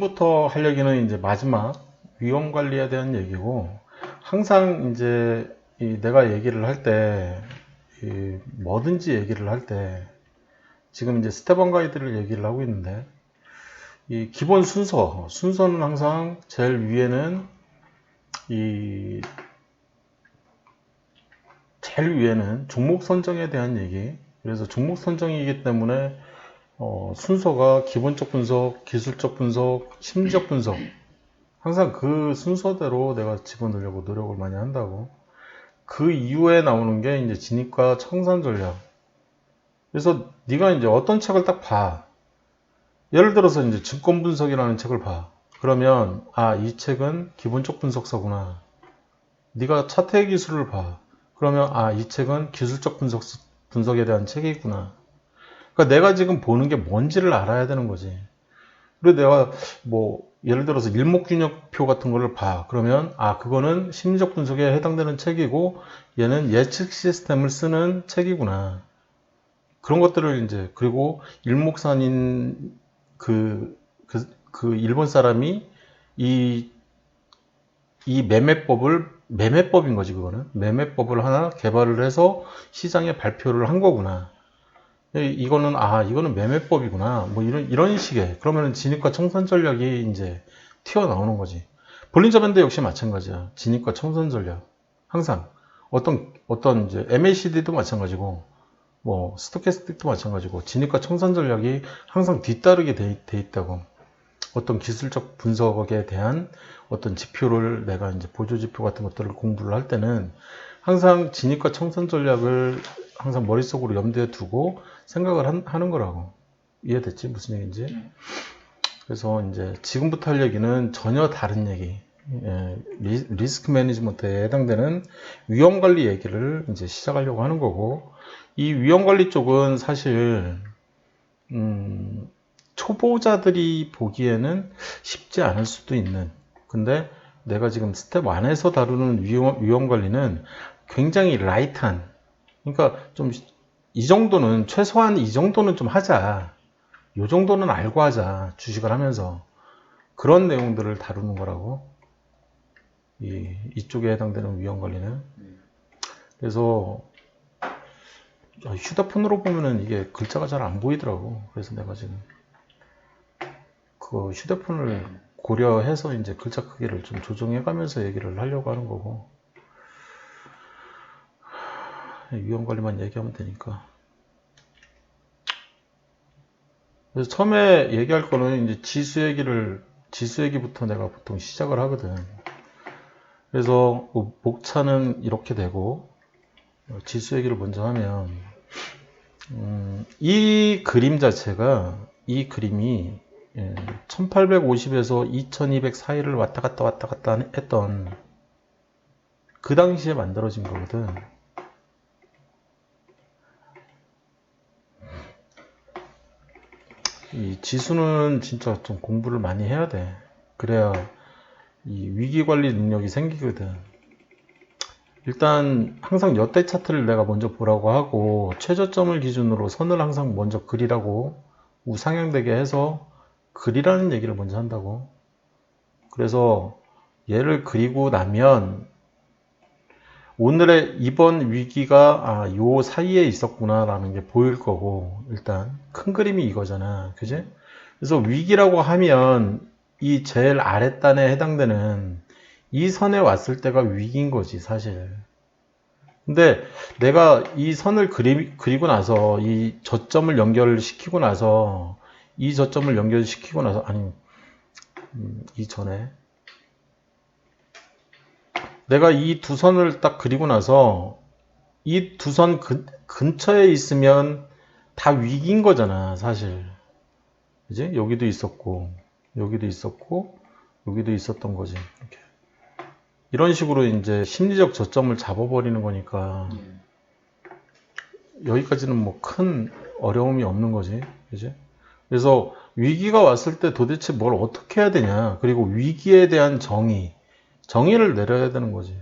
지금부터 할 얘기는 이제 마지막 위험 관리에 대한 얘기고, 항상 이제 내가 얘기를 할 때, 뭐든지 얘기를 할 때, 지금 이제 스텝 1 가이드를 얘기를 하고 있는데, 이 기본 순서는 항상 제일 위에는 제일 위에는 종목 선정에 대한 얘기. 그래서 종목 선정이기 때문에 순서가 기본적 분석, 기술적 분석, 심리적 분석. 항상 그 순서대로 내가 집어넣으려고 노력을 많이 한다고. 그 이후에 나오는 게 이제 진입과 청산 전략. 그래서 네가 이제 어떤 책을 딱 봐. 예를 들어서 이제 증권 분석이라는 책을 봐. 그러면 이 책은 기본적 분석서구나. 네가 차트의 기술을 봐. 그러면 이 책은 기술적 분석에 대한 책이구나. 그러니까 내가 지금 보는 게 뭔지를 알아야 되는 거지. 그리고 내가 예를 들어서 일목균형표 같은 거를 봐. 그러면 그거는 심리적 분석에 해당되는 책이고 얘는 예측 시스템을 쓰는 책이구나. 그런 것들을 이제, 그리고 일목산인 그 일본 사람이 이 매매법인 거지, 그거는. 매매법을 하나 개발을 해서 시장에 발표를 한 거구나. 이거는 매매법이구나. 이런 식의. 그러면은 진입과 청산 전략이 이제 튀어나오는 거지. 볼린저 밴드 역시 마찬가지야. 진입과 청산 전략. 항상. 어떤 이제 MACD도 마찬가지고, 스토캐스틱도 마찬가지고, 진입과 청산 전략이 항상 뒤따르게 돼 있다고. 어떤 기술적 분석에 대한 어떤 지표를 내가 이제 보조 지표 같은 것들을 공부를 할 때는 항상 진입과 청산 전략을 항상 머릿속으로 염두에 두고 생각을 하는 거라고. 이해됐지? 무슨 얘기인지? 그래서 이제 지금부터 할 얘기는 전혀 다른 얘기. 리스크 매니지먼트에 해당되는 위험 관리 얘기를 이제 시작하려고 하는 거고, 이 위험 관리 쪽은 사실 초보자들이 보기에는 쉽지 않을 수도 있는, 근데 내가 지금 스텝 1에서 다루는 위험 관리는 굉장히 라이트한, 그러니까 좀 이 정도는, 최소한 이 정도는 좀 하자, 이 정도는 알고 하자, 주식을 하면서. 그런 내용들을 다루는 거라고, 이쪽에 해당되는 위험 관리는. 그래서 휴대폰으로 보면은 이게 글자가 잘 안 보이더라고. 그래서 내가 지금 그 휴대폰을 고려해서 이제 글자 크기를 좀 조정해 가면서 얘기를 하려고 하는 거고, 위험 관리만 얘기하면 되니까. 그래서 처음에 얘기할 거는 이제 지수 얘기부터 내가 보통 시작을 하거든. 그래서 목차는 이렇게 되고, 지수 얘기를 먼저 하면, 이 그림 자체가, 이 그림이 1850에서 2200 사이를 왔다 갔다 했던 그 당시에 만들어진 거거든. 이 지수는 진짜 좀 공부를 많이 해야 돼. 그래야 이 위기 관리 능력이 생기거든. 일단 항상 여대 차트를 내가 먼저 보라고 하고, 최저점을 기준으로 선을 항상 먼저 그리라고, 우상향되게 해서 그리라는 얘기를 먼저 한다고. 그래서 얘를 그리고 나면 오늘의 이번 위기가 요 사이에 있었구나 라는 게 보일 거고, 일단 큰 그림이 이거잖아, 그지? 그래서 위기라고 하면 이 제일 아랫단에 해당되는 이 선에 왔을 때가 위기인 거지, 사실. 근데 내가 이 선을 그리고 나서 이 저점을 연결시키고 나서 아니, 이전에 내가 이 두 선을 딱 그리고 나서 이 두 선 근처에 있으면 다 위기인 거잖아, 사실. 그지? 여기도 있었고, 여기도 있었고, 여기도 있었던 거지. 이렇게. 이런 식으로 이제 심리적 저점을 잡아버리는 거니까 여기까지는 뭐 큰 어려움이 없는 거지. 그지? 그래서 위기가 왔을 때 도대체 뭘 어떻게 해야 되냐. 그리고 위기에 대한 정의를 내려야 되는 거지.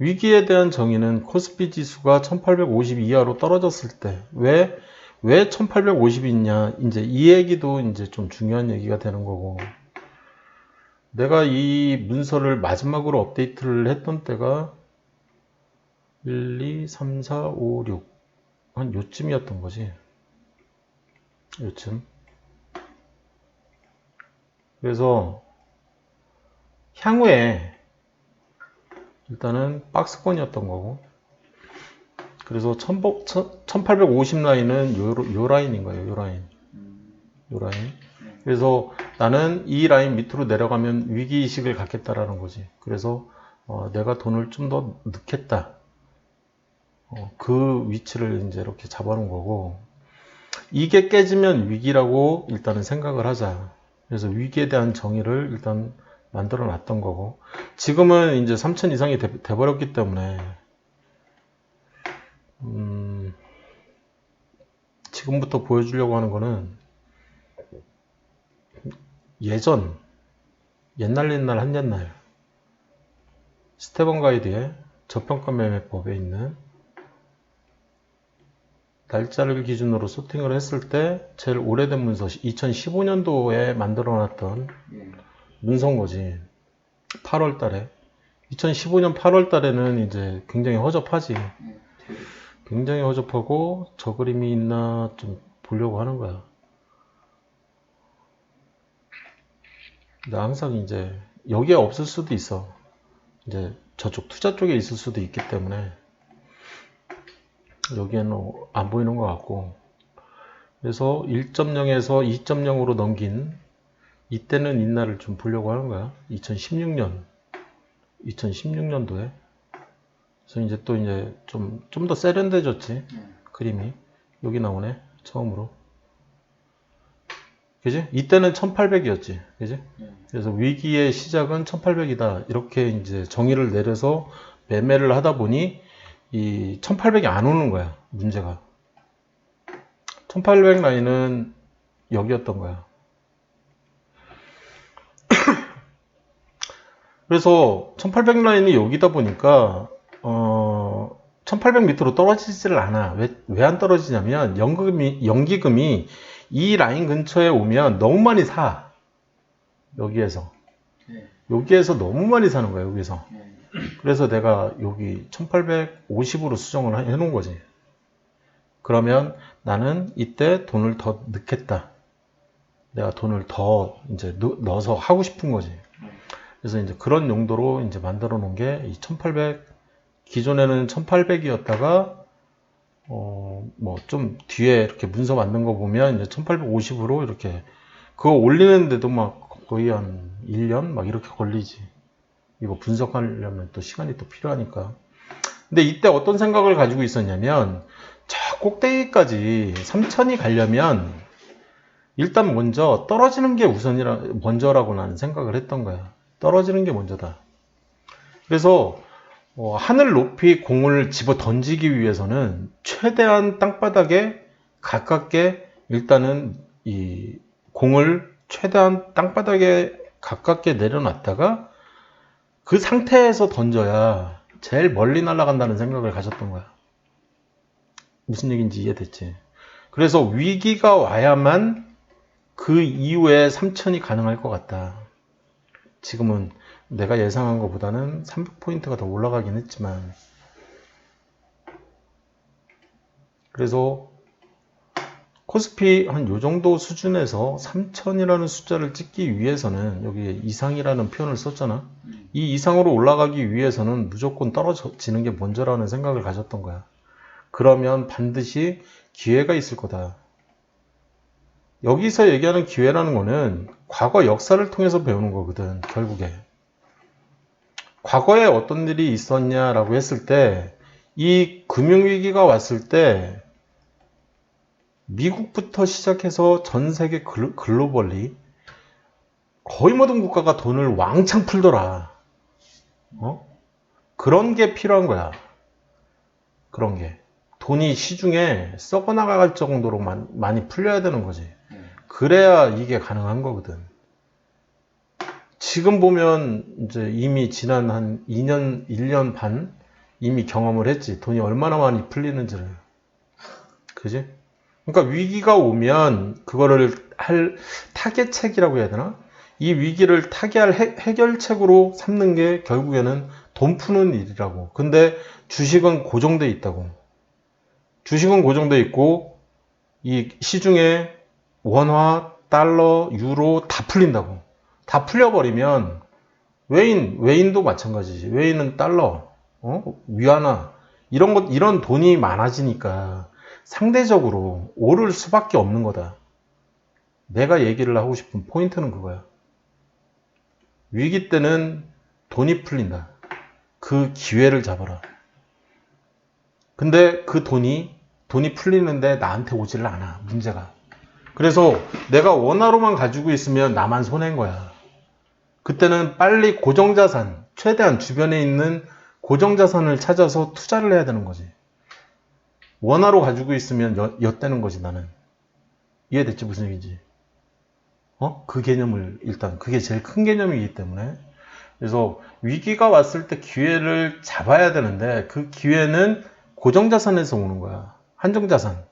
위기에 대한 정의는 코스피 지수가 1850 이하로 떨어졌을 때, 왜 1850이 있냐, 이제 이 얘기도 이제 좀 중요한 얘기가 되는 거고, 내가 이 문서를 마지막으로 업데이트를 했던 때가 1, 2, 3, 4, 5, 6. 한 요쯤이었던 거지. 요쯤. 그래서 향후에 일단은 박스권이었던 거고. 그래서 1850 라인은 요 라인인 거예요. 요 라인. 요 라인. 그래서 나는 이 라인 밑으로 내려가면 위기의식을 갖겠다라는 거지. 그래서 내가 돈을 좀 더 넣겠다. 그 위치를 이제 이렇게 잡아놓은 거고, 이게 깨지면 위기라고 일단은 생각을 하자. 그래서 위기에 대한 정의를 일단 만들어 놨던 거고, 지금은 이제 3천 이상이 돼버렸기 때문에 지금부터 보여주려고 하는 거는 옛날 한옛날 스테번 가이드의 저평가 매매법에 있는 날짜를 기준으로 소팅을 했을 때 제일 오래된 문서 2015년도에 만들어 놨던 문서인 거지. 8월 달에 2015년 8월 달에는 이제 굉장히 허접하지. 굉장히 허접하고 저 그림이 있나 좀 보려고 하는 거야. 근데 항상 이제 여기에 없을 수도 있어. 이제 저쪽 투자 쪽에 있을 수도 있기 때문에 여기에는 안 보이는 것 같고, 그래서 1.0에서 2.0으로 넘긴 이때는 인나를 좀 보려고 하는 거야. 2016년도에. 그래서 이제 또 이제 좀 더 세련돼졌지. 그림이 여기 나오네. 처음으로. 그지? 이때는 1800이었지. 그지? 그래서 위기의 시작은 1800이다. 이렇게 이제 정의를 내려서 매매를 하다 보니 이 1800이 안 오는 거야. 문제가. 1800 라인은 여기였던 거야. 그래서 1800 라인이 여기다 보니까 1800 밑으로 떨어지지를 않아. 왜 안 떨어지냐면 연기금이 이 라인 근처에 오면 너무 많이 사. 여기에서 너무 많이 사는 거야. 여기서. 그래서 내가 여기 1850으로 수정을 해 놓은 거지. 그러면 나는 이때 돈을 더 넣겠다. 내가 돈을 더 이제 넣어서 하고 싶은 거지. 그래서 이제 그런 용도로 이제 만들어 놓은 게 이 1800, 기존에는 1800이었다가 뭐 좀 뒤에 이렇게 문서 만든 거 보면 이제 1850으로 이렇게 그거 올리는데도 막 거의 한 1년 막 이렇게 걸리지. 이거 분석하려면 또 시간이 또 필요하니까. 근데 이때 어떤 생각을 가지고 있었냐면, 저 꼭대기까지 3000이 가려면 일단 먼저 떨어지는 게 먼저라고 나는 생각을 했던 거야. 떨어지는 게 먼저다. 그래서 하늘 높이 공을 집어 던지기 위해서는 최대한 땅바닥에 가깝게 일단은 이 공을 최대한 땅바닥에 가깝게 내려놨다가 그 상태에서 던져야 제일 멀리 날아간다는 생각을 가졌던 거야. 무슨 얘기인지 이해됐지? 그래서 위기가 와야만 그 이후에 3000이 가능할 것 같다. 지금은 내가 예상한 것보다는 300포인트가 더 올라가긴 했지만, 그래서 코스피 한 요 정도 수준에서 3000이라는 숫자를 찍기 위해서는, 여기 이상이라는 표현을 썼잖아. 이 이상으로 올라가기 위해서는 무조건 떨어지는 게 먼저라는 생각을 가졌던 거야. 그러면 반드시 기회가 있을 거다. 여기서 얘기하는 기회라는 거는 과거 역사를 통해서 배우는 거거든, 결국에. 과거에 어떤 일이 있었냐라고 했을 때, 이 금융위기가 왔을 때 미국부터 시작해서 전 세계 글로벌리 거의 모든 국가가 돈을 왕창 풀더라. 그런 게 필요한 거야. 그런 게. 돈이 시중에 썩어나갈 정도로 많이 풀려야 되는 거지. 그래야 이게 가능한 거거든. 지금 보면 이제 이미 지난 한 2년, 1년 반 이미 경험을 했지. 돈이 얼마나 많이 풀리는지를. 그지? 그러니까 위기가 오면 그거를 할 타겟책이라고 해야 되나? 이 위기를 타개할 해결책으로 삼는 게 결국에는 돈 푸는 일이라고. 근데 주식은 고정돼 있다고. 주식은 고정돼 있고 이 시중에 원화, 달러, 유로 다 풀린다고. 다 풀려버리면 외인도 마찬가지지. 외인은 달러, 위안화 이런 돈이 많아지니까 상대적으로 오를 수밖에 없는 거다. 내가 얘기를 하고 싶은 포인트는 그거야. 위기 때는 돈이 풀린다. 그 기회를 잡아라. 근데 그 돈이 풀리는데 나한테 오지를 않아. 문제가. 그래서 내가 원화로만 가지고 있으면 나만 손해인 거야. 그때는 빨리 고정자산, 최대한 주변에 있는 고정자산을 찾아서 투자를 해야 되는 거지. 원화로 가지고 있으면 엿되는 거지, 나는. 이해됐지? 무슨 얘기인지. 그 개념을 일단 그게 제일 큰 개념이기 때문에. 그래서 위기가 왔을 때 기회를 잡아야 되는데 그 기회는 고정자산에서 오는 거야. 한정자산.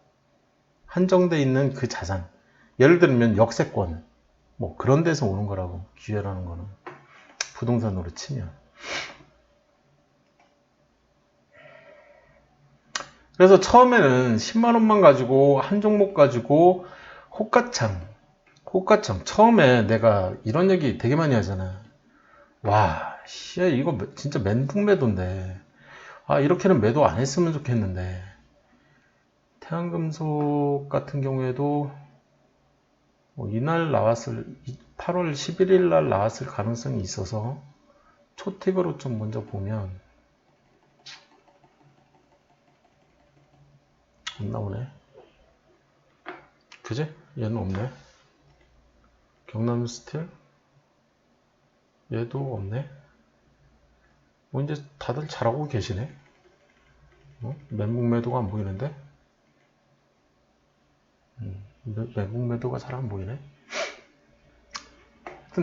한정돼 있는 그 자산. 예를 들면 역세권. 뭐 그런 데서 오는 거라고. 기회라는 거는. 부동산으로 치면. 그래서 처음에는 10만 원만 가지고 한 종목 가지고 호가창. 처음에 내가 이런 얘기 되게 많이 하잖아. 와, 씨, 이거 진짜 멘붕 매도인데. 아, 이렇게는 매도 안 했으면 좋겠는데. 태양금속 같은 경우에도 이날 나왔을 8월 11일 날 나왔을 가능성이 있어서 초틱으로 좀 먼저 보면 안 나오네. 그지? 얘는 없네. 경남스틸 얘도 없네. 뭐 이제 다들 잘하고 계시네. 멘붕 매도가 안 보이는데? 멘붕 매도가 잘 안 보이네.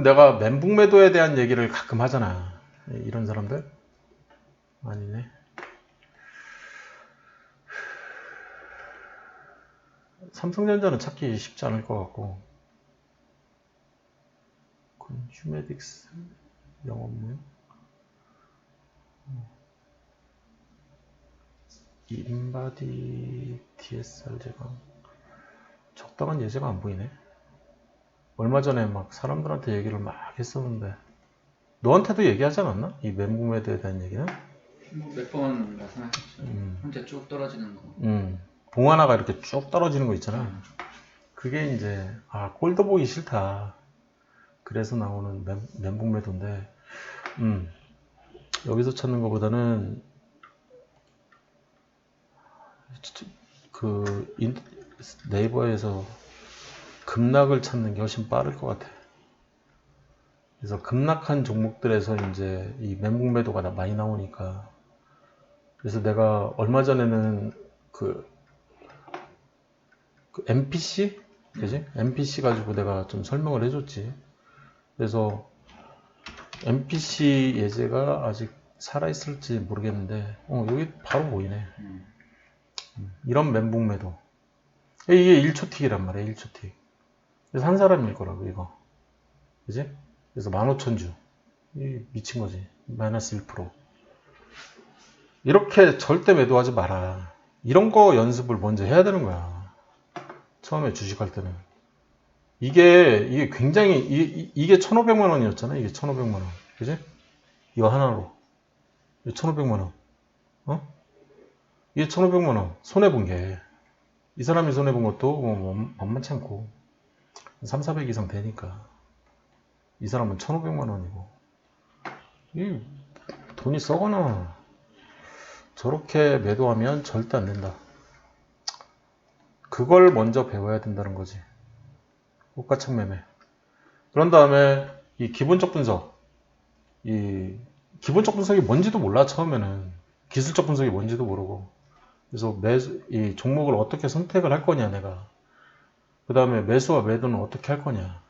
내가 멘붕 매도에 대한 얘기를 가끔 하잖아. 이런 사람들? 아니네. 삼성전자는 찾기 쉽지 않을 것 같고. 컨슈메딕스 영업무용 인바디 DSR 제강 적당한 예제가 안 보이네. 얼마 전에 막 사람들한테 얘기를 막 했었는데 너한테도 얘기하지 않았나? 이 멘붕 매도에 대한 얘기는? 뭐 몇 번 말씀하셨죠. 혼자 쭉 떨어지는 거. 봉 하나가 이렇게 쭉 떨어지는 거 있잖아. 그게 이제 꼴도 보기 싫다. 그래서 나오는 멘붕 매도인데 여기서 찾는 것보다는 그 네이버에서 급락을 찾는 게 훨씬 빠를 것 같아. 그래서 급락한 종목들에서 이제 이 멘붕 매도가 많이 나오니까. 그래서 내가 얼마 전에는 그 MPC? 그지? MPC 가지고 내가 좀 설명을 해줬지. 그래서 MPC 예제가 아직 살아있을지 모르겠는데, 여기 바로 보이네. 이런 멘붕 매도. 이게 1초틱이란 말이야, 1초틱. 그래서 한 사람일 거라고, 이거. 그지? 그래서 15,000주. 미친 거지. 마이너스 1%. 이렇게 절대 매도하지 마라. 이런 거 연습을 먼저 해야 되는 거야. 처음에 주식할 때는. 이게 굉장히, 이게 1,500만 원이었잖아. 이게 1,500만 원. 그지? 이거 하나로. 이게 1,500만 원. 이게 1,500만 원. 손해본 게. 이 사람이 손해본 것도 만만치 않고. 3, 400 이상 되니까. 이 사람은 1,500만 원이고. 이 돈이 썩어나. 저렇게 매도하면 절대 안 된다. 그걸 먼저 배워야 된다는 거지. 호가창 매매. 그런 다음에 이 기본적 분석. 이 기본적 분석이 뭔지도 몰라, 처음에는. 기술적 분석이 뭔지도 모르고. 그래서 이 종목을 어떻게 선택을 할 거냐, 내가. 그 다음에 매수와 매도는 어떻게 할 거냐.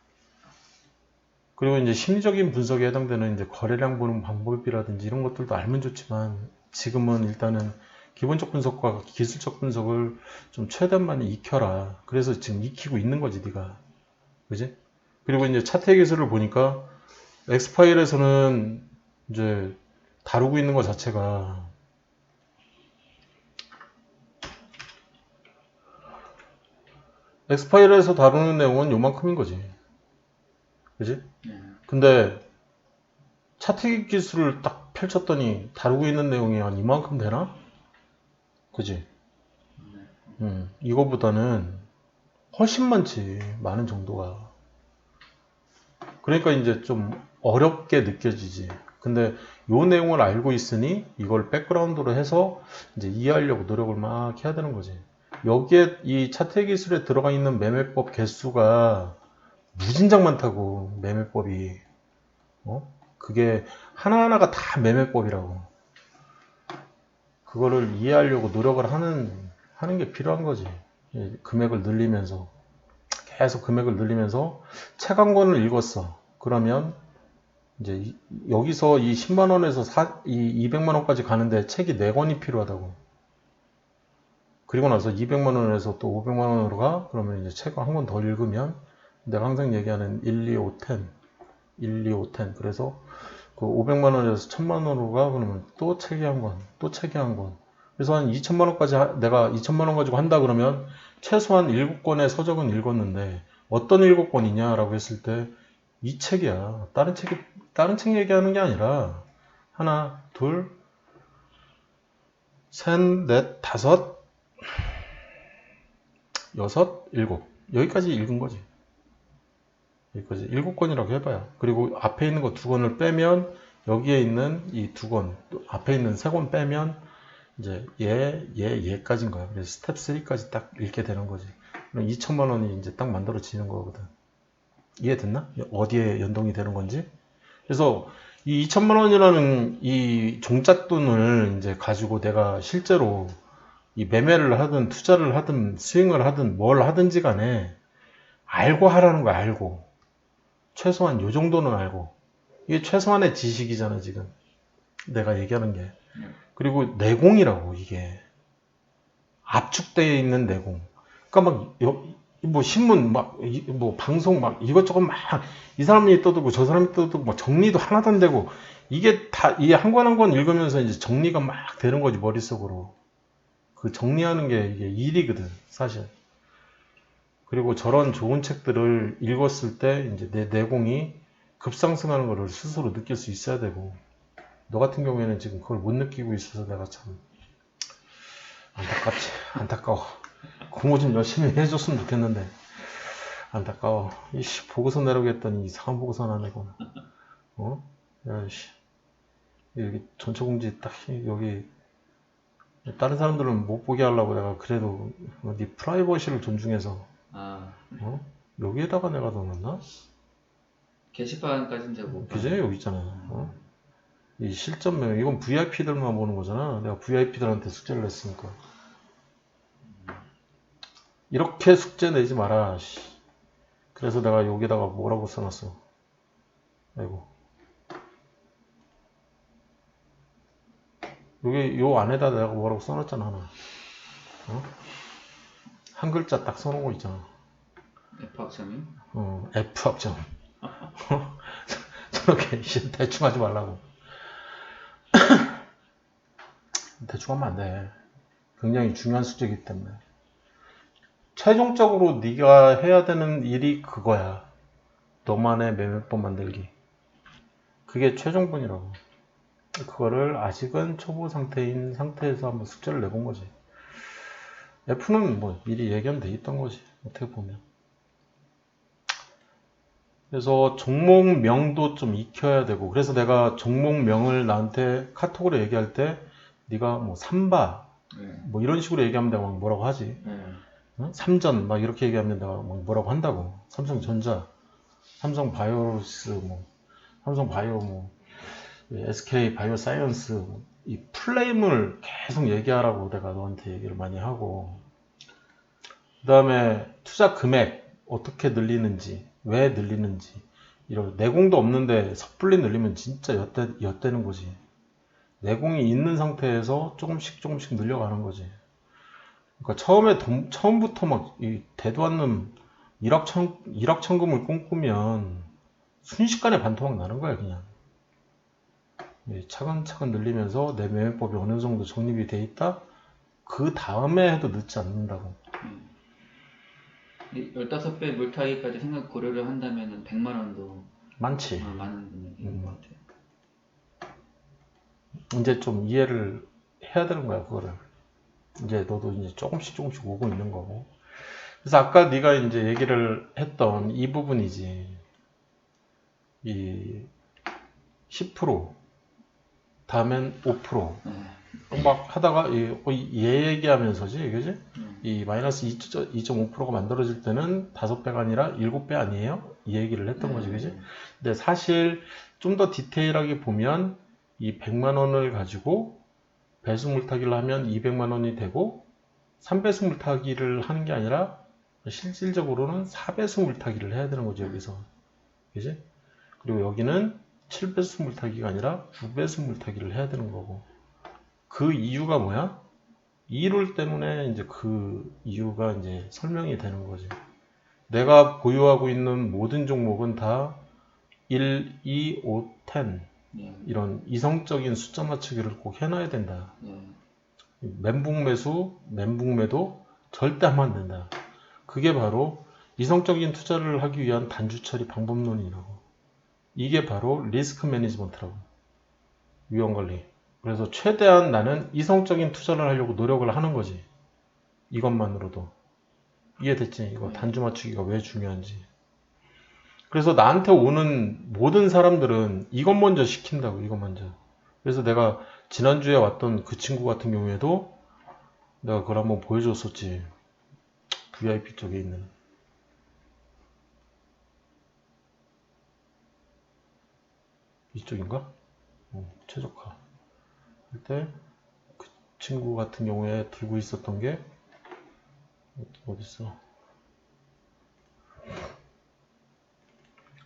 그리고 이제 심리적인 분석에 해당되는 이제 거래량 보는 방법이라든지 이런 것들도 알면 좋지만, 지금은 일단은 기본적 분석과 기술적 분석을 좀 최대한 많이 익혀라. 그래서 지금 익히고 있는 거지, 네가. 그지? 그리고 이제 차트의 기술을 보니까 엑스파일에서는 이제 다루고 있는 것 자체가 엑스파일에서 다루는 내용은 요만큼인 거지. 그지? 근데 차트 기술을 딱 펼쳤더니 다루고 있는 내용이 한 이만큼 되나? 그지? 이거보다는 훨씬 많지. 많은 정도가. 그러니까 이제 좀 어렵게 느껴지지. 근데 요 내용을 알고 있으니 이걸 백그라운드로 해서 이제 이해하려고 노력을 막 해야 되는 거지. 여기에 이 차트 기술에 들어가 있는 매매법 개수가 무진장 많다고. 매매법이. 그게 하나하나가 다 매매법이라고. 그거를 이해하려고 노력을 하는 게 필요한 거지. 금액을 늘리면서. 계속 금액을 늘리면서 책 한 권을 읽었어. 그러면 이제 여기서 이 10만 원에서 이 200만 원까지 가는데 책이 4권이 필요하다고. 그리고 나서 200만 원에서 또 500만 원으로 가. 그러면 이제 책을 한 권 더 읽으면 내가 항상 얘기하는 1, 2, 5, 10. 1, 2, 5, 10. 그래서 그 500만 원에서 1000만 원으로 가. 그러면 또 책이 한 권, 또 책이 한 권. 그래서 한 2천만 원까지 내가 2천만 원 가지고 한다 그러면 최소한 7권의 서적은 읽었는데 어떤 7권이냐라고 했을 때 이 책이야. 다른 책 얘기하는 게 아니라 하나, 둘, 셋, 넷, 다섯, 여섯, 일곱. 여기까지 읽은 거지. 여기까지 7권이라고 해봐요. 그리고 앞에 있는 거 2권을 빼면 여기에 있는 이 2권, 앞에 있는 3권 빼면 이제 얘까지인 거야. 그래서 스텝 3까지 딱 읽게 되는 거지. 그럼 2천만 원이 이제 딱 만들어지는 거거든. 이해됐나? 어디에 연동이 되는 건지? 그래서 이 2천만 원이라는 이 종잣돈을 이제 가지고 내가 실제로 이 매매를 하든 투자를 하든 스윙을 하든 뭘 하든지 간에 알고 하라는 거야. 알고. 최소한 요 정도는 알고. 이게 최소한의 지식이잖아 지금. 내가 얘기하는 게. 그리고 내공이라고 이게. 압축되어 있는 내공. 그러니까 뭐 신문 뭐 방송 이것저것 이 사람이 떠들고 저 사람이 떠들고 뭐 정리도 하나도 안 되고 이게 다 이 한 권 한 권 읽으면서 이제 정리가 막 되는 거지 머릿속으로. 그 정리하는 게 이게 일이거든 사실. 그리고 저런 좋은 책들을 읽었을 때 이제 내 내공이 급상승하는 것을 스스로 느낄 수 있어야 되고 너 같은 경우에는 지금 그걸 못 느끼고 있어서 내가 참 안타깝지. 안타까워. 공부 좀 열심히 해줬으면 좋겠는데 안타까워. 이씨 보고서 내라고 했더니 이상한 보고서 나내고 야씨 여기 전체 공지 딱 여기 다른 사람들은 못 보게 하려고 내가 그래도 네 프라이버시를 존중해서 여기에다가 내가 넣어놨나? 게시판까지는 제가 못 그제 여기 있잖아. 이 실전 매매 이건 VIP들만 보는 거잖아. 내가 VIP들한테 숙제를 냈으니까. 이렇게 숙제 내지 마라. 씨. 그래서 내가 여기다가 뭐라고 써놨어. 아이고. 여기 요 안에다 내가 뭐라고 써놨잖아 하나. 한 글자 딱 써놓은 거 있잖아. F 학점이? F 학점. 저렇게 대충 하지 말라고. 대충 하면 안 돼. 굉장히 중요한 숙제이기 때문에. 최종적으로 네가 해야 되는 일이 그거야. 너만의 매매법 만들기. 그게 최종본이라고. 그거를 아직은 초보 상태인 상태에서 한번 숙제를 내본 거지. F는 뭐 미리 예견돼 있던 거지. 어떻게 보면. 그래서 종목명도 좀 익혀야 되고 그래서 내가 종목명을 나한테 카톡으로 얘기할 때 네가 뭐 삼바 뭐 이런 식으로 얘기하면 내가 막 뭐라고 하지. 삼전 막 이렇게 얘기하면 내가 막 뭐라고 한다고. 삼성전자, 삼성바이오로스, 뭐 삼성바이오, 뭐 SK 바이오사이언스 이 플레임을 계속 얘기하라고 내가 너한테 얘기를 많이 하고 그 다음에 투자 금액 어떻게 늘리는지 왜 늘리는지 이런 내공도 없는데 섣불리 늘리면 진짜 엿되는 거지. 내공이 있는 상태에서 조금씩 늘려가는 거지. 그러니까 처음부터 막 이 대도 않는 1억 천금을 꿈꾸면 순식간에 반토막 나는 거야, 그냥. 차근차근 늘리면서 내 매매법이 어느 정도 정립이 돼 있다? 그 다음에 해도 늦지 않는다고. 15배 물타기까지 생각 고려를 한다면 100만 원도 많지. 많은 금액인 것 같아요. 이제 좀 이해를 해야 되는 거야, 그거를. 이제 너도 이제 조금씩 오고 있는 거고. 그래서 아까 네가 이제 얘기를 했던 이 부분이지. 이 10%, 다음엔 5%. 막 하다가 얘 얘기하면서지, 그지? 이 마이너스 2.5%가 만들어질 때는 5배가 아니라 7배 아니에요? 이 얘기를 했던 거지, 그지? 근데 사실 좀 더 디테일하게 보면 이 100만 원을 가지고 배수 물타기를 하면 200만 원이 되고 3배수 물타기를 하는 게 아니라 실질적으로는 4배수 물타기를 해야 되는 거죠, 여기서. 그지? 그리고 여기는 7배수 물타기가 아니라 9배수 물타기를 해야 되는 거고. 그 이유가 뭐야? 이 룰 때문에 이제 그 이유가 이제 설명이 되는 거지. 내가 보유하고 있는 모든 종목은 다 1, 2, 5, 10 이런 이성적인 숫자 맞추기를 꼭 해놔야 된다. 멘붕 매수, 멘붕 매도 절대 하면 안 된다. 그게 바로 이성적인 투자를 하기 위한 단주 처리 방법론이라고. 이게 바로 리스크 매니지먼트라고. 위험 관리. 그래서 최대한 나는 이성적인 투자를 하려고 노력을 하는 거지. 이것만으로도. 이해됐지? 이거 단주 맞추기가 왜 중요한지. 그래서 나한테 오는 모든 사람들은 이것 먼저 시킨다고, 이것 먼저. 그래서 내가 지난주에 왔던 그 친구 같은 경우에도 내가 그걸 한번 보여줬었지. VIP 쪽에 있는. 이쪽인가? 최적화. 그때 그 친구 같은 경우에 들고 있었던 게 어딨어?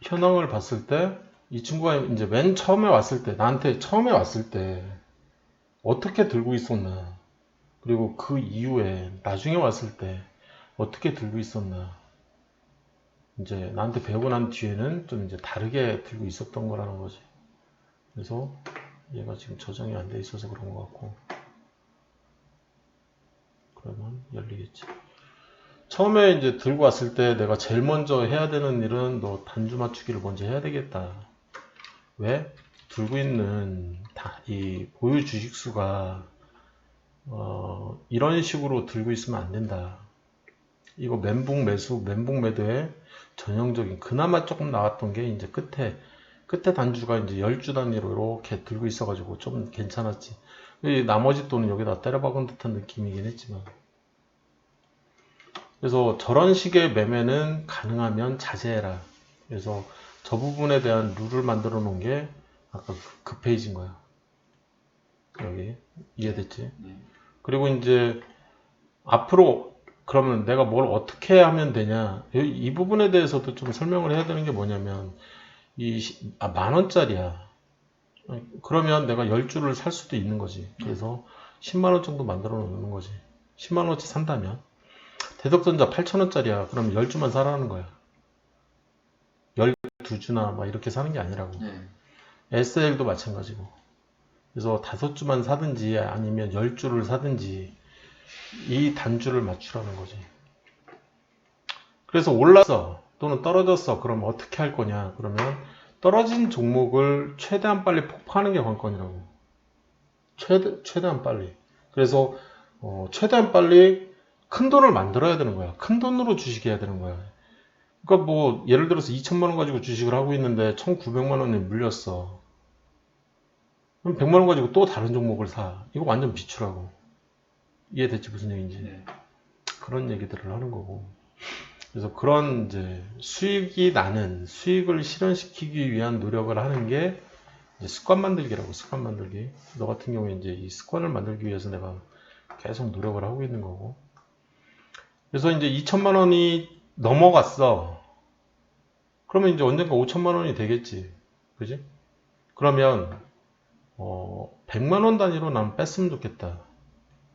현황을 봤을 때 이 친구가 이제 맨 처음에 왔을 때, 나한테 처음에 왔을 때 어떻게 들고 있었나, 그리고 그 이후에 나중에 왔을 때 어떻게 들고 있었나, 이제 나한테 배우고 난 뒤에는 좀 이제 다르게 들고 있었던 거라는 거지. 그래서 얘가 지금 저장이 안 돼 있어서 그런 것 같고, 그러면 열리겠지. 처음에 이제 들고 왔을 때 내가 제일 먼저 해야 되는 일은 너 단주 맞추기를 먼저 해야 되겠다. 왜? 들고 있는 이 보유 주식수가 이런 식으로 들고 있으면 안 된다. 이거 멘붕 매수, 멘붕 매도에 전형적인, 그나마 조금 나왔던 게 이제 끝에 단주가 이제 10주 단위로 이렇게 들고 있어가지고 좀 괜찮았지. 나머지 돈은 여기다 때려박은 듯한 느낌이긴 했지만. 그래서 저런 식의 매매는 가능하면 자제해라. 그래서 저 부분에 대한 룰을 만들어 놓은 게 아까 그 페이지인 거야. 여기. 이해됐지? 그리고 이제 앞으로 그러면 내가 뭘 어떻게 하면 되냐. 이 부분에 대해서도 좀 설명을 해야 되는 게 뭐냐면, 10,000원짜리야. 그러면 내가 10주를 살 수도 있는 거지. 그래서 10만원 정도 만들어 놓는 거지. 10만원어치 산다면. 대덕전자 8,000원짜리야. 그럼 10주만 사라는 거야. 12주나 막 이렇게 사는 게 아니라고. SL도 마찬가지고. 그래서 5주만 사든지 아니면 10주를 사든지 이 단주를 맞추라는 거지. 그래서 올랐어 또는 떨어졌어. 그럼 어떻게 할 거냐. 그러면 떨어진 종목을 최대한 빨리 폭파하는 게 관건이라고. 최대한 빨리. 그래서 최대한 빨리 큰 돈을 만들어야 되는 거야. 큰 돈으로 주식해야 되는 거야. 그러니까 뭐 예를 들어서 2천만 원 가지고 주식을 하고 있는데 1,900만 원이 물렸어. 그럼 100만 원 가지고 또 다른 종목을 사. 이거 완전 비추라고. 이해됐지 무슨 얘기인지. 그런 얘기들을 하는 거고. 그래서 그런 이제 수익이 나는, 수익을 실현시키기 위한 노력을 하는 게 이제 습관 만들기라고. 습관 만들기. 너 같은 경우에 이제 이 습관을 만들기 위해서 내가 계속 노력을 하고 있는 거고. 그래서 이제 2천만 원이 넘어갔어. 그러면 이제 언젠가 5천만 원이 되겠지. 그지? 그러면 100만 원 단위로 난 뺐으면 좋겠다.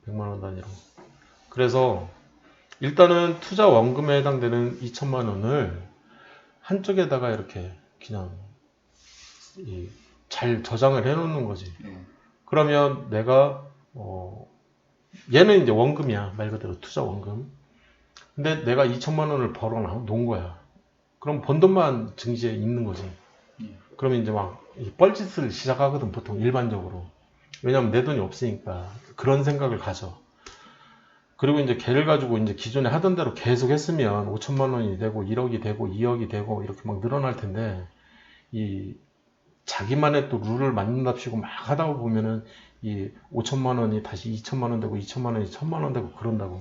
100만 원 단위로. 그래서 일단은 투자 원금에 해당되는 2천만 원을 한쪽에다가 이렇게 그냥 잘 저장을 해 놓는 거지. 그러면 내가 얘는 이제 원금이야. 말 그대로 투자 원금. 근데 내가 2천만 원을 벌어 놓은 거야. 그럼 번 돈만 증시에 있는 거지. 그러면 이제 막 뻘짓을 시작하거든, 보통 일반적으로. 왜냐면 내 돈이 없으니까 그런 생각을 가져. 그리고 이제 걔를 가지고 이제 기존에 하던 대로 계속 했으면 5천만 원이 되고 1억이 되고 2억이 되고 이렇게 막 늘어날 텐데, 이 자기만의 또 룰을 만든답시고 막 하다 보면은 이 5천만 원이 다시 2천만 원 되고 2천만 원이 1천만 원 되고 그런다고.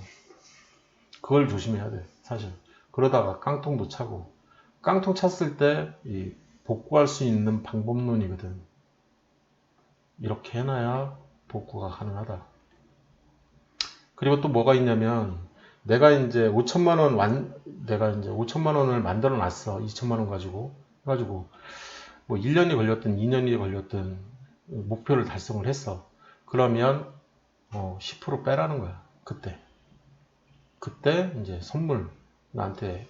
그걸 조심해야 돼, 사실. 그러다가 깡통도 차고, 깡통 찼을 때 이 복구할 수 있는 방법론이거든. 이렇게 해놔야 복구가 가능하다. 그리고 또 뭐가 있냐면, 내가 이제 5천만 원을 만들어 놨어. 2천만 원 가지고. 해가지고, 뭐 1년이 걸렸든 2년이 걸렸든 목표를 달성을 했어. 그러면 10% 빼라는 거야. 그때 이제 선물 나한테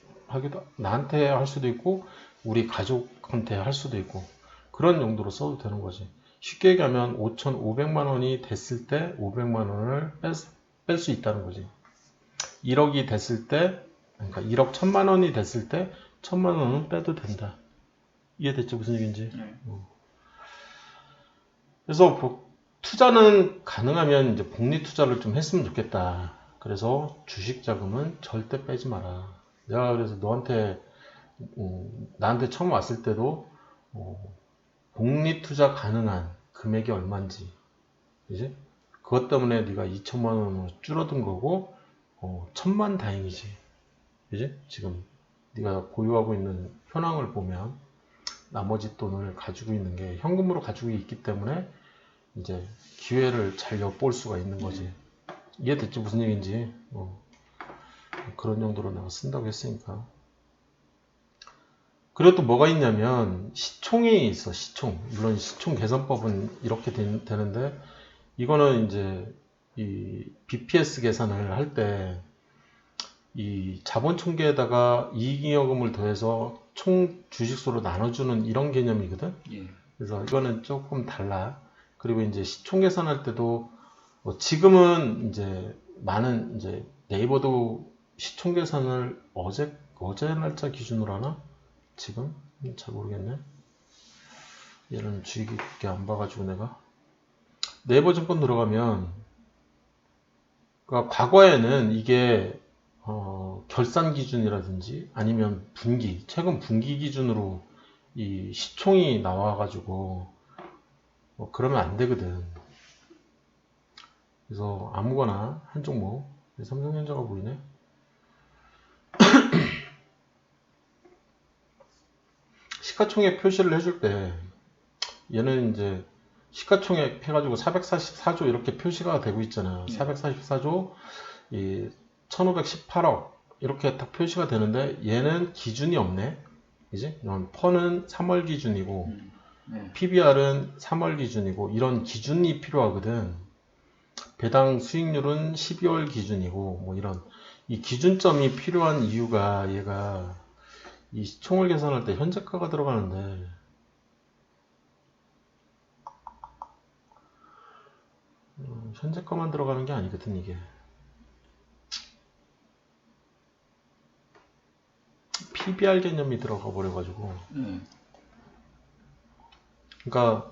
할 수도 있고 우리 가족한테 할 수도 있고 그런 용도로 써도 되는 거지. 쉽게 얘기하면 5,500만 원이 됐을 때 500만 원을 뺄 수 있다는 거지. 1억이 됐을 때, 그러니까 1억 1천만 원이 됐을 때 1천만 원은 빼도 된다. 이해됐죠? 무슨 얘기인지? 그래서 투자는 가능하면 이제 복리 투자를 좀 했으면 좋겠다. 그래서 주식 자금은 절대 빼지 마라. 내가 그래서 나한테 처음 왔을 때도 복리 투자 가능한 금액이 얼마인지, 그지? 그것 때문에 네가 2천만 원으로 줄어든 거고, 1천만 다행이지, 그지? 지금 네가 보유하고 있는 현황을 보면 나머지 돈을 가지고 있는 게 현금으로 가지고 있기 때문에 이제 기회를 잘 엿볼 수가 있는 거지. 이해됐지? 무슨 얘기인지. 그런 용도로 내가 쓴다고 했으니까. 그리고 또 뭐가 있냐면 시총이 있어. 시총. 물론 시총 계산법은 이렇게 되는데 이거는 이제 이 BPS 계산을 할 때 이 자본 총계에다가 이익잉여금을 더해서 총 주식수로 나눠주는 이런 개념이거든. 그래서 이거는 조금 달라. 그리고 이제 시총 계산할 때도 지금은 이제 많은 이제 네이버도 시총 계산을 어제 날짜 기준으로 하나? 지금? 잘 모르겠네. 얘는 주의 깊게 안 봐가지고 내가 네이버 증권 들어가면 그러니까 과거에는 이게 결산 기준이라든지 아니면 최근 분기 기준으로 이 시총이 나와가지고 그러면 안 되거든. 그래서 아무거나 한 종목, 삼성전자가 보이네. 시가총액 표시를 해줄 때 얘는 이제 시가총액 해가지고 444조 이렇게 표시가 되고 있잖아. 444조, 1518억 이렇게 딱 표시가 되는데 얘는 기준이 없네. 그지? 퍼는 3월 기준이고 PBR은 3월 기준이고 이런 기준이 필요하거든. 배당 수익률은 12월 기준이고 뭐 이런 이 기준점이 필요한 이유가 얘가 이 시총을 계산할 때 현재가가 들어가는데 현재가만 들어가는 게 아니거든. 이게 PBR 개념이 들어가 버려가지고 그러니까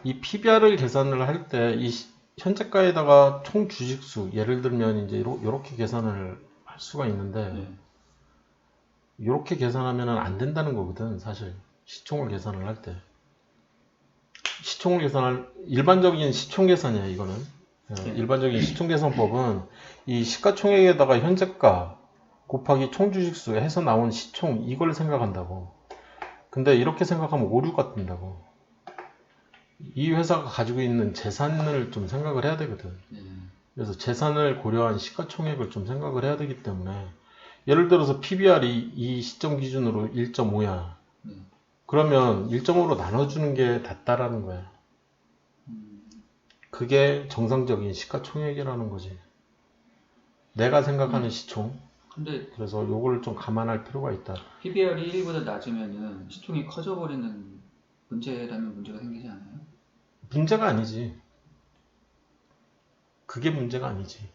이 PBR을 계산을 할 때 이 현재가에다가 총 주식수 예를 들면 이제 이렇게 계산을 할 수가 있는데 이렇게 계산하면 안 된다는 거거든. 사실 시총을 계산을 할 때 일반적인 시총 계산이야. 이거는 일반적인 시총 계산법은 이 시가총액에다가 현재가 곱하기 총주식수 해서 나온 시총 이걸 생각한다고. 근데 이렇게 생각하면 오류가 뜬다고. 이 회사가 가지고 있는 재산을 좀 생각을 해야 되거든. 그래서 재산을 고려한 시가총액을 좀 생각을 해야 되기 때문에 예를 들어서 PBR이 이 시점 기준으로 1.5야. 그러면 1.5로 나눠주는 게 낫다라는 거야. 그게 정상적인 시가총액이라는 거지. 내가 생각하는 시총. 근데 그래서 요거를 좀 감안할 필요가 있다. PBR이 1보다 낮으면은 시총이 커져버리는 문제라면 문제가 생기지 않아요? 문제가 아니지. 그게 문제가 아니지.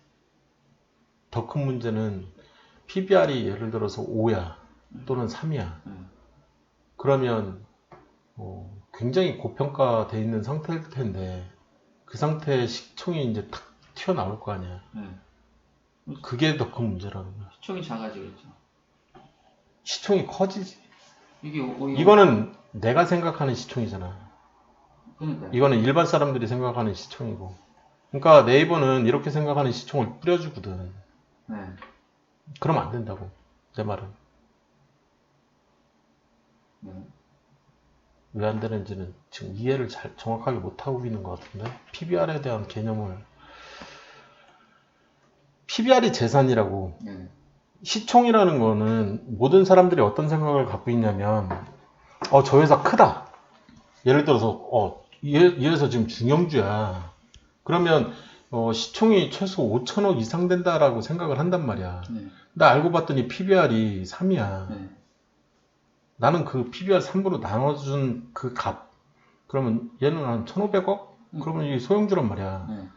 더 큰 문제는 PBR이 예를 들어서 5야 또는 3이야. 그러면 굉장히 고평가돼 있는 상태일 텐데 그 상태에 시총이 이제 탁 튀어나올 거 아니야. 그게 더 큰 문제라는 거야. 시총이 작아지겠죠. 시총이 커지지. 이게 이거는 내가 생각하는 시총이잖아. 그러니까요. 이거는 일반 사람들이 생각하는 시총이고. 그러니까 네이버는 이렇게 생각하는 시총을 뿌려주거든. 네. 그러면 안 된다고. 내 말은. 네. 왜 안 되는지는 지금 이해를 정확하게 못하고 있는 것 같은데. PBR에 대한 개념을. PBR이 재산이라고. 네. 시총이라는 거는 모든 사람들이 어떤 생각을 갖고 있냐면 저 회사 크다. 예를 들어서 이 회사 지금 중형주야. 그러면 시총이 최소 5천억 이상 된다라고 생각을 한단 말이야. 네. 나 알고 봤더니 PBR이 3이야. 네. 나는 그 PBR 3으로 나눠준 그 값. 그러면 얘는 한 1,500억? 그러면 이게 소형주란 말이야. 네.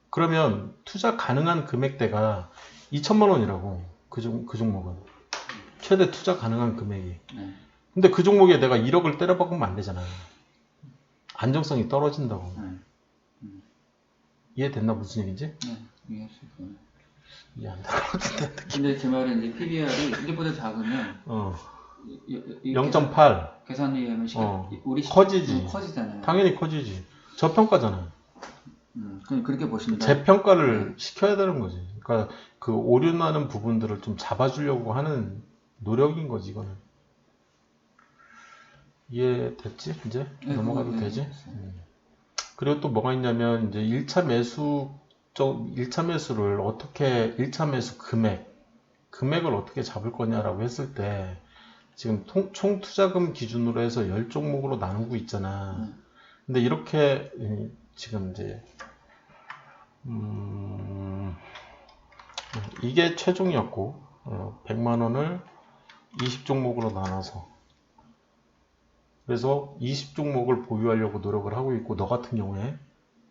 그러면 투자 가능한 금액대가 2천만 원이라고. 그 종목은. 최대 투자 가능한 금액이. 네. 근데 그 종목에 내가 1억을 때려박으면 안 되잖아. 안정성이 떨어진다고. 이해됐나 무슨 얘기인지? 네. 이해했어요. 이해 안 될 것 같은데. 근데 제 말은 이제 PBR이 1보다 작으면 0.8 계산에 의하면 우리 커지지. 커지잖아요. 당연히 커지지. 저평가잖아. 그럼 그렇게 보십니다. 재평가를 시켜야 되는 거지. 그러니까 그 오류나는 부분들을 좀 잡아주려고 하는 노력인 거지 이거는. 이해됐지? 이제 네, 넘어가도 그거 되지? 이해했어요. 그리고 또 뭐가 있냐면 이제 1차 매수를 어떻게 1차 매수 금액을 어떻게 잡을 거냐라고 했을 때 지금 총 투자금 기준으로 해서 10종목으로 나누고 있잖아. 근데 이렇게 지금 이제 이게 최종이었고 100만 원을 20종목으로 나눠서 그래서 20종목을 보유하려고 노력을 하고 있고 너 같은 경우에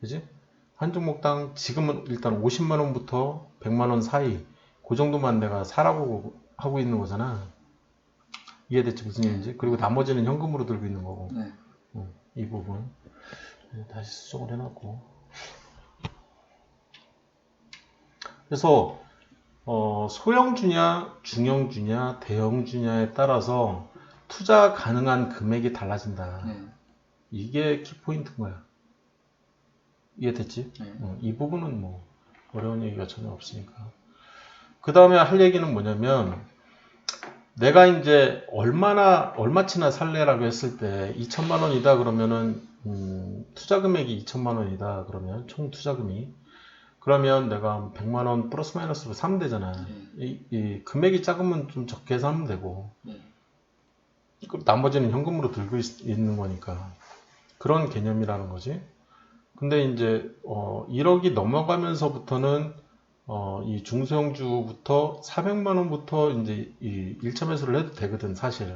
그지? 한 종목당 지금은 일단 50만 원부터 100만 원 사이 그 정도만 내가 사라고 하고 있는 거잖아. 이해됐지 무슨 얘기인지? 그리고 나머지는 현금으로 들고 있는 거고. 네. 이 부분 다시 수정을 해놨고. 그래서 소형주냐 중형주냐 대형주냐에 따라서 투자 가능한 금액이 달라진다. 네. 이게 키포인트인 거야. 이해됐지? 네. 이 부분은 뭐 어려운 얘기가 전혀 없으니까. 그 다음에 할 얘기는 뭐냐면 내가 이제 얼마치나 살래라고 했을 때 2천만 원이다 그러면은 투자 금액이 2천만 원이다 그러면 총 투자금이 그러면 내가 100만 원 플러스 마이너스로 사면 되잖아. 이 금액이 작으면 좀 적게 사면 되고 나머지는 현금으로 들고 있는 거니까 그런 개념이라는 거지. 근데 이제 1억이 넘어가면서부터는 이 중소형주부터 400만 원부터 이제 이 1차 매수를 해도 되거든 사실.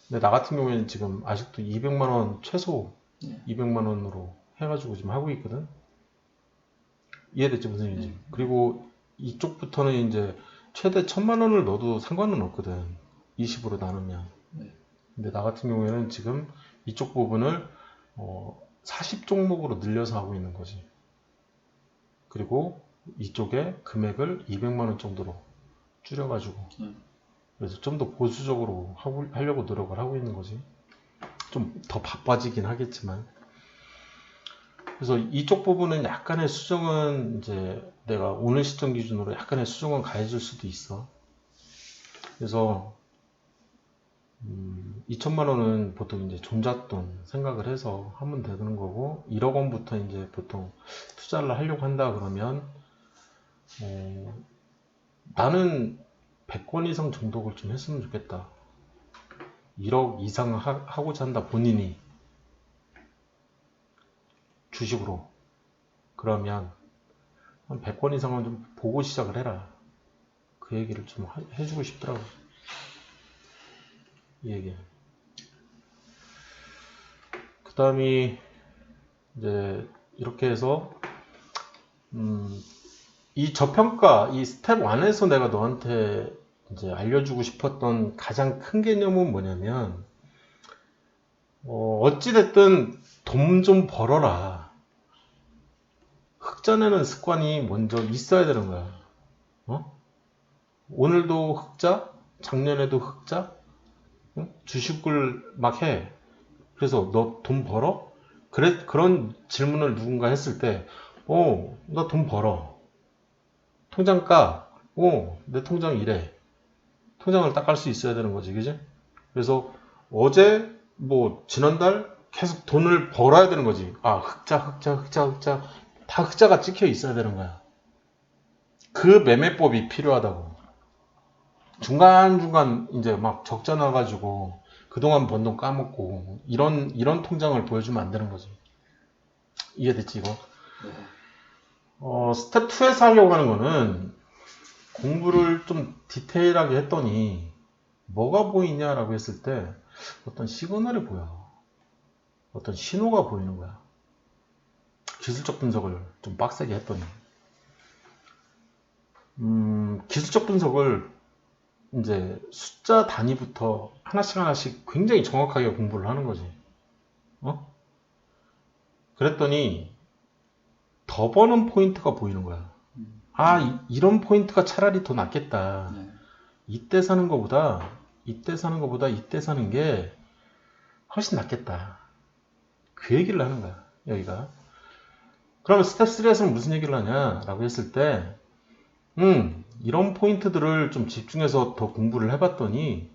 근데 나 같은 경우에는 지금 아직도 200만 원 최소 200만 원으로 해가지고 지금 하고 있거든. 이해됐지 무슨 얘기인지. 그리고 이쪽부터는 이제 최대 1,000만 원을 넣어도 상관은 없거든. 20으로 나누면. 근데 나 같은 경우에는 지금 이쪽 부분을 40종목으로 늘려서 하고 있는 거지. 그리고 이쪽에 금액을 200만 원 정도로 줄여가지고 그래서 좀 더 보수적으로 하려고 노력을 하고 있는 거지. 좀 더 바빠지긴 하겠지만 그래서 이쪽 부분은 약간의 수정은 이제 내가 오늘 시점 기준으로 약간의 수정은 가해줄 수도 있어. 그래서 2천만 원은 보통 이제 종잣돈 생각을 해서 하면 되는 거고 1억 원부터 이제 보통 투자를 하려고 한다 그러면 나는 100건 이상 정독을 좀 했으면 좋겠다. 1억 이상 하고자 한다 본인이 주식으로 그러면 한 100건 이상은 좀 보고 시작을 해라. 그 얘기를 좀 해주고 싶더라고. 이 얘기. 그 다음이 이제 이렇게 해서 이 저평가, 이 스텝 1에서 내가 너한테 이제 알려주고 싶었던 가장 큰 개념은 뭐냐면, 어찌됐든 돈 좀 벌어라. 흑자내는 습관이 먼저 있어야 되는 거야. 오늘도 흑자, 작년에도 흑자, 주식을 막 해. 그래서 너 돈 벌어? 그래, 그런 질문을 누군가 했을 때, 나 돈 벌어. 통장 까? 내 통장 이래. 통장을 딱 깔 수 있어야 되는 거지, 그지? 그래서 어제, 지난달 계속 돈을 벌어야 되는 거지. 흑자. 다 흑자가 찍혀 있어야 되는 거야. 그 매매법이 필요하다고. 중간중간 이제 막 적자 나가지고 그동안 번 돈 까먹고 이런 통장을 보여주면 안 되는 거지. 이해됐지, 이거? 네. 스텝 2에서 하려고 하는 거는 공부를 좀 디테일하게 했더니 뭐가 보이냐라고 했을 때 어떤 시그널이 보여. 어떤 신호가 보이는 거야. 기술적 분석을 좀 빡세게 했더니. 기술적 분석을 이제 숫자 단위부터 하나씩 굉장히 정확하게 공부를 하는 거지. 그랬더니 더 버는 포인트가 보이는 거야. 이런 포인트가 차라리 더 낫겠다. 네. 이때 사는 거보다 이때 사는 게 훨씬 낫겠다. 그 얘기를 하는 거야, 여기가. 그러면 스텝 3에서는 무슨 얘기를 하냐라고 했을 때, 이런 포인트들을 좀 집중해서 더 공부를 해봤더니,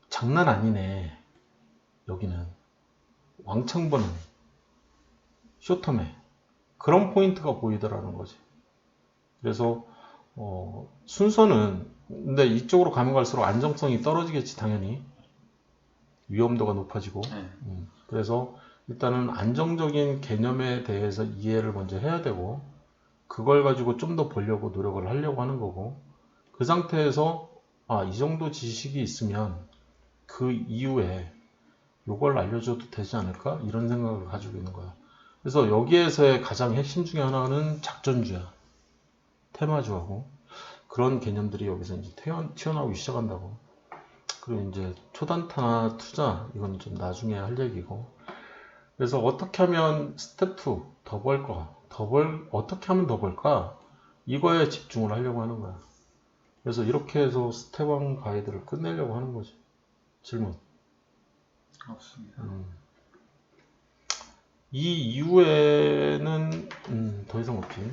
장난 아니네. 여기는. 왕창 버는 쇼텀에 그런 포인트가 보이더라는 거지. 그래서 순서는 근데 이쪽으로 가면 갈수록 안정성이 떨어지겠지, 당연히. 위험도가 높아지고. 그래서 일단은 안정적인 개념에 대해서 이해를 먼저 해야 되고, 그걸 가지고 좀 더 보려고 노력을 하려고 하는 거고, 그 상태에서 이 정도 지식이 있으면 그 이후에 이걸 알려줘도 되지 않을까? 이런 생각을 가지고 있는 거야. 그래서 여기에서의 가장 핵심 중에 하나는 작전주야. 테마주하고 그런 개념들이 여기서 이제 튀어나오기 시작한다고. 그리고 이제 초단타나 투자, 이건 좀 나중에 할 얘기고. 그래서 어떻게 하면 스텝 2 더 벌까? 어떻게 하면 더 벌까? 이거에 집중을 하려고 하는 거야. 그래서 이렇게 해서 스텝 1 가이드를 끝내려고 하는 거지. 질문. 없습니다. 이 이후에는 더 이상 없지.